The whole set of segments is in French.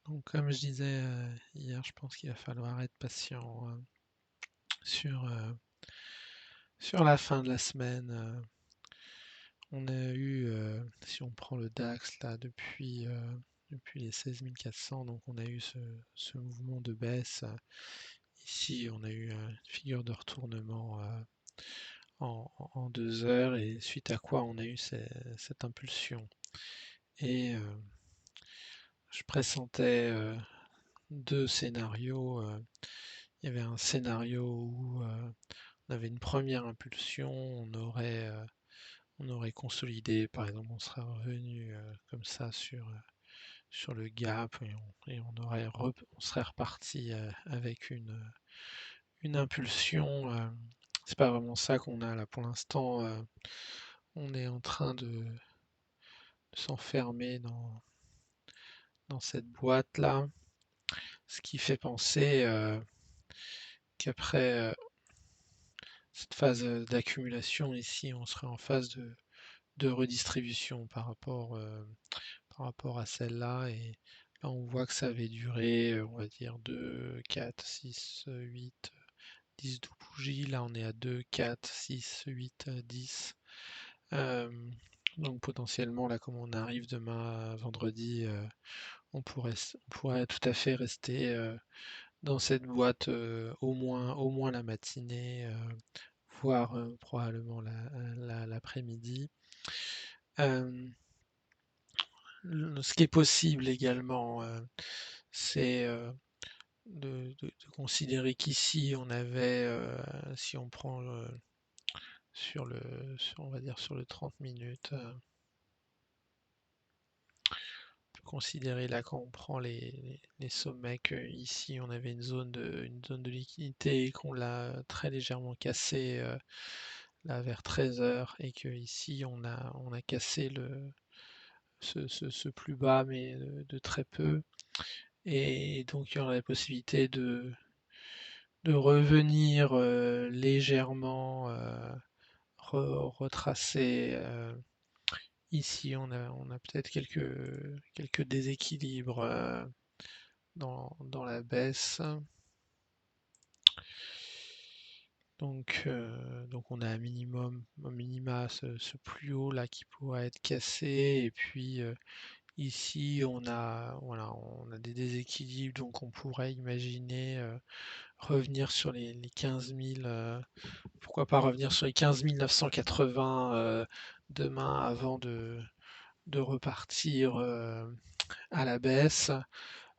Donc, comme je disais hier, je pense qu'il va falloir être patient sur, sur la fin de la semaine. On a eu, si on prend le DAX là depuis les 16 400, donc on a eu ce mouvement de baisse. Ici, on a eu une figure de retournement en 2 heures, et suite à quoi on a eu cette impulsion. Et je pressentais deux scénarios. Il y avait un scénario où on avait une première impulsion, on aurait consolidé, par exemple, on serait revenu comme ça sur le gap, et on serait reparti avec une impulsion. C'est pas vraiment ça qu'on a là pour l'instant. On est en train de s'enfermer dans cette boîte là, ce qui fait penser qu'après cette phase d'accumulation ici, on serait en phase de redistribution par rapport à celle-là. Et là, on voit que ça avait duré, on va dire, 2, 4, 6, 8, 10, 12 bougies. Là, on est à 2, 4, 6, 8, 10. Euh, donc potentiellement, là, comme on arrive demain, vendredi, on pourrait tout à fait rester dans cette boîte au moins la matinée, voire probablement l'après-midi. Euh, Ce qui est possible également, c'est de considérer qu'ici on avait, si on prend on va dire sur le 30 minutes, on peut considérer là quand on prend les sommets qu'ici on avait une zone de liquidité et qu'on l'a très légèrement cassé là vers 13 heures, et que ici on a cassé ce plus bas, mais de très peu. Et donc il y aurait la possibilité de revenir légèrement retracer. Ici, on a peut-être quelques déséquilibres dans la baisse. Donc on a un minima ce plus haut là qui pourrait être cassé. Et puis ici, voilà, on a des déséquilibres, donc on pourrait imaginer revenir sur les 15 000, pourquoi pas revenir sur les 15 980 demain, avant de repartir à la baisse.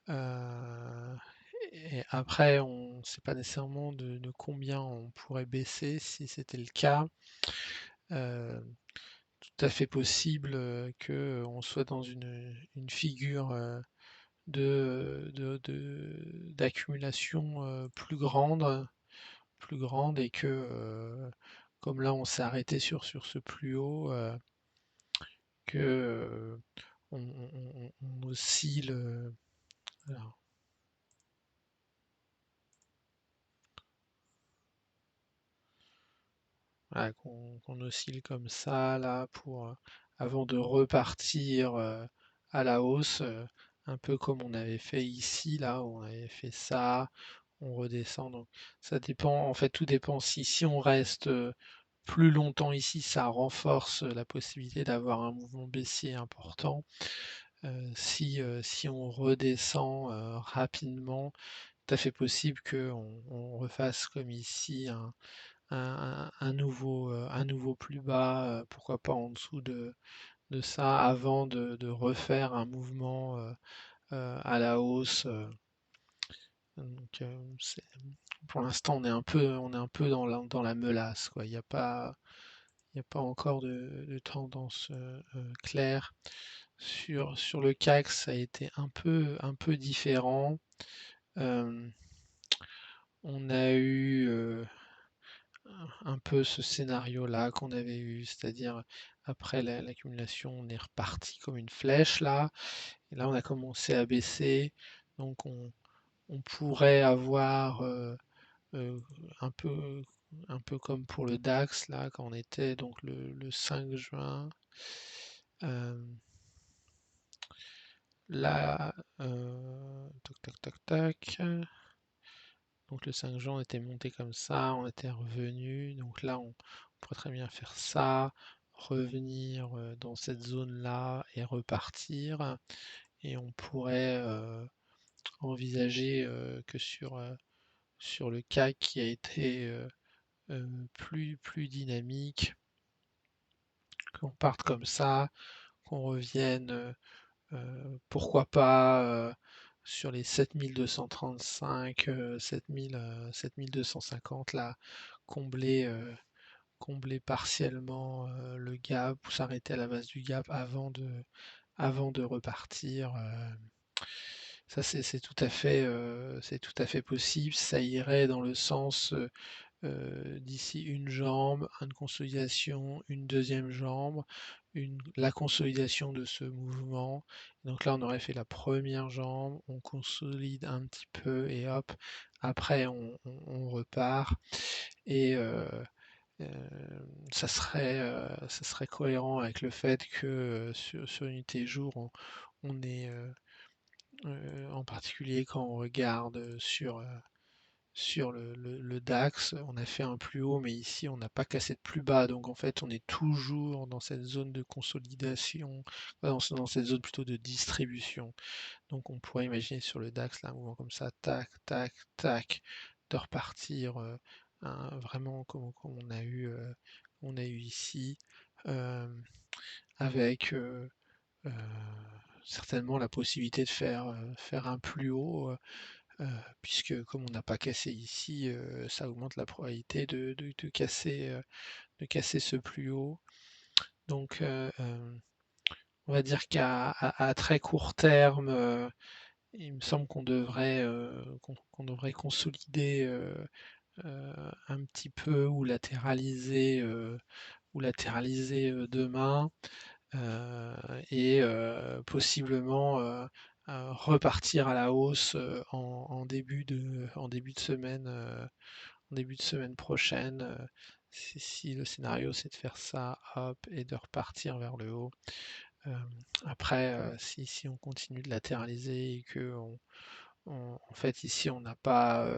Euh, et après, on ne sait pas nécessairement de combien on pourrait baisser si c'était le cas. Euh, Tout à fait possible qu'on soit dans une figure d'accumulation plus grande, et que comme là on s'est arrêté sur ce plus haut, que on oscille, voilà, voilà, qu'on oscille comme ça là avant de repartir à la hausse, un peu comme on avait fait ici là, où on avait fait ça, on redescend. Donc ça dépend, en fait tout dépend. Si on reste plus longtemps ici, ça renforce la possibilité d'avoir un mouvement baissier important. Si on redescend rapidement, tout à fait possible qu'on refasse comme ici un nouveau plus bas, pourquoi pas en dessous de ça, avant de refaire un mouvement à la hausse. Donc, pour l'instant, on est un peu dans la meulace, quoi. Il n'y a pas encore de tendance claire. Sur le CAC, ça a été un peu différent. Euh, on a eu un peu ce scénario-là qu'on avait eu, c'est-à-dire après l'accumulation, on est reparti comme une flèche là, et là on a commencé à baisser, donc on pourrait avoir euh, un peu, un peu comme pour le DAX là, quand on était donc le 5 juin. Euh, Là, tac, tac, tac. Donc le 5 juin, on était monté comme ça, on était revenu. Donc là, on pourrait très bien faire ça, revenir dans cette zone-là et repartir. Et on pourrait envisager que sur le CAC qui a été plus dynamique, qu'on parte comme ça, qu'on revienne, pourquoi pas, sur les 7235, 7250 là, combler, combler partiellement le gap ou s'arrêter à la base du gap avant de repartir. Ça, c'est tout à fait possible. Ça irait dans le sens d'ici une jambe, une consolidation, une deuxième jambe, la consolidation de ce mouvement. Donc là, on aurait fait la première jambe, on consolide un petit peu et hop, après on repart. Et ça serait cohérent avec le fait que sur unité jour, on est en particulier quand on regarde sur le DAX, on a fait un plus haut, mais ici on n'a pas cassé de plus bas, donc en fait on est toujours dans cette zone de consolidation, dans cette zone plutôt de distribution. Donc on pourrait imaginer sur le DAX là, un mouvement comme ça, tac, tac, tac, de repartir vraiment comme on a eu ici, euh, avec euh, certainement la possibilité de faire un plus haut. Puisque comme on n'a pas cassé ici, ça augmente la probabilité de casser ce plus haut. Donc on va dire qu'à très court terme, il me semble qu'on devrait consolider un petit peu ou latéraliser demain. Et possiblement repartir à la hausse en début de semaine prochaine. Si le scénario c'est de faire ça, hop, et de repartir vers le haut. Euh, Après, si on continue de latéraliser et que en fait ici on n'a pas,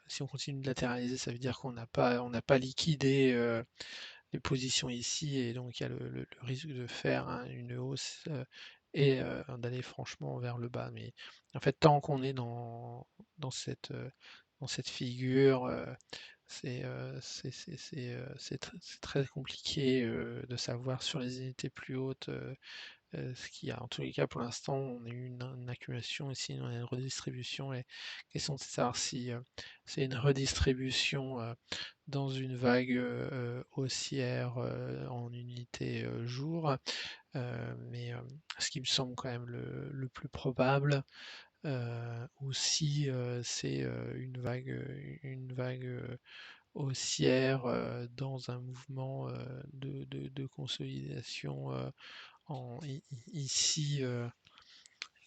si on continue de latéraliser, ça veut dire on n'a pas liquidé les positions ici et donc il y a le risque de faire une hausse et d'aller franchement vers le bas. Mais en fait, tant qu'on est dans cette figure, c'est très compliqué de savoir sur les unités plus hautes ce qu'il y a. En tous les cas, pour l'instant, on a eu une accumulation ici, on a une redistribution. Et la question, c'est de savoir si c'est une redistribution dans une vague haussière en unité jour. Mais ce qui me semble quand même le plus probable, ou si c'est une vague haussière dans un mouvement de consolidation ici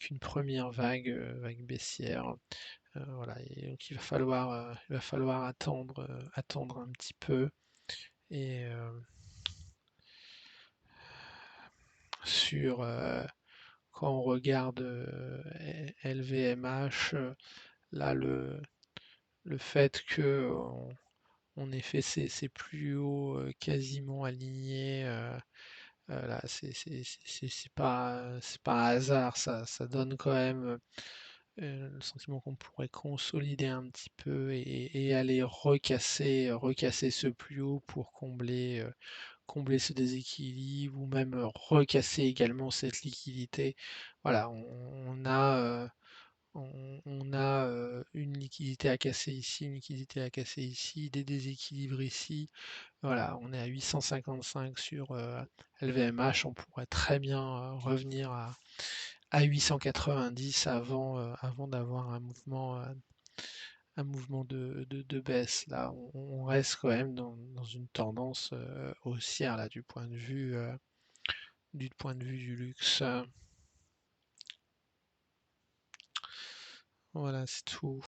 qu'une première vague baissière. Voilà, et donc il va falloir attendre un petit peu. Et sur quand on regarde LVMH, là le fait que on ait fait ces plus hauts quasiment alignés, là c'est pas un hasard, ça donne quand même le sentiment qu'on pourrait consolider un petit peu et aller recasser ce plus haut pour combler ce déséquilibre ou même recasser également cette liquidité. Voilà, on a une liquidité à casser ici, une liquidité à casser ici, des déséquilibres ici. Voilà, on est à 855 sur LVMH, on pourrait très bien revenir à 890 avant d'avoir un mouvement de baisse. Là, on reste quand même dans une tendance haussière là, du point de vue du luxe. Voilà, c'est tout.